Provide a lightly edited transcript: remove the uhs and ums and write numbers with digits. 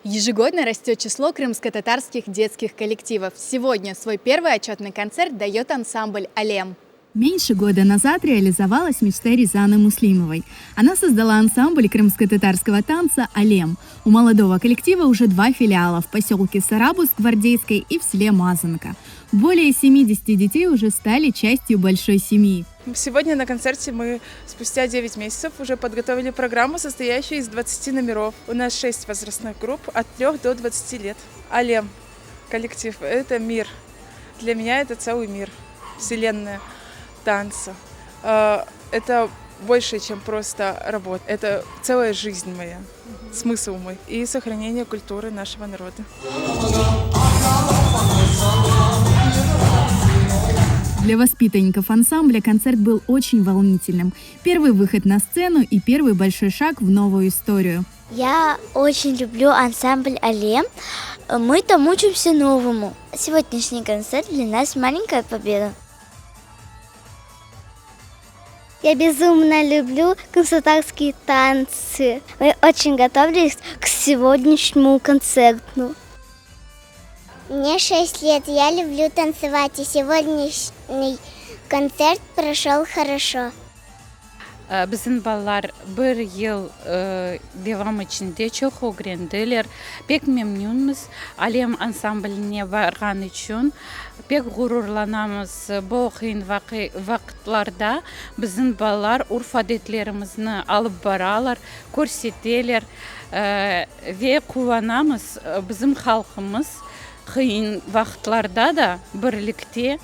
Ежегодно растет число крымско-татарских детских коллективов. Сегодня свой первый отчетный концерт дает ансамбль «Алем». Меньше года назад реализовалась мечта Ризаны Муслимовой. Она создала ансамбль крымско-татарского танца «Алем». У молодого коллектива уже 2 филиала в поселке Сарабус Гвардейской и в селе Мазанка. Более 70 детей уже стали частью большой семьи. Сегодня на концерте мы спустя 9 месяцев уже подготовили программу, состоящую из 20 номеров. У нас 6 возрастных групп от 3 до 20 лет. «Алем» коллектив – это мир. Для меня это целый мир, вселенная танца. Это больше, чем просто работа. Это целая жизнь моя, смысл мой и сохранение культуры нашего народа. Для воспитанников ансамбля концерт был очень волнительным. Первый выход на сцену и первый большой шаг в новую историю. Я очень люблю ансамбль «Алем». Мы там учимся новому. Сегодняшний концерт для нас маленькая победа. Я безумно люблю крымско-татарские танцы. Мы очень готовились к сегодняшнему концерту. Мне 6 лет, я люблю танцевать, и сегодняшний концерт прошел хорошо. Біздің балалар бір ел девам içinde çok öğrendiler. Pek memnunuz. Alem ansambline varğan için pek gururlanamız. Bu kıyın vakitlerde bizim ballar urf adetlerimizni alıp baralar, көрсетелер ve kuvanamız. Bizim halkımız kıyın vakitlerde da birlikte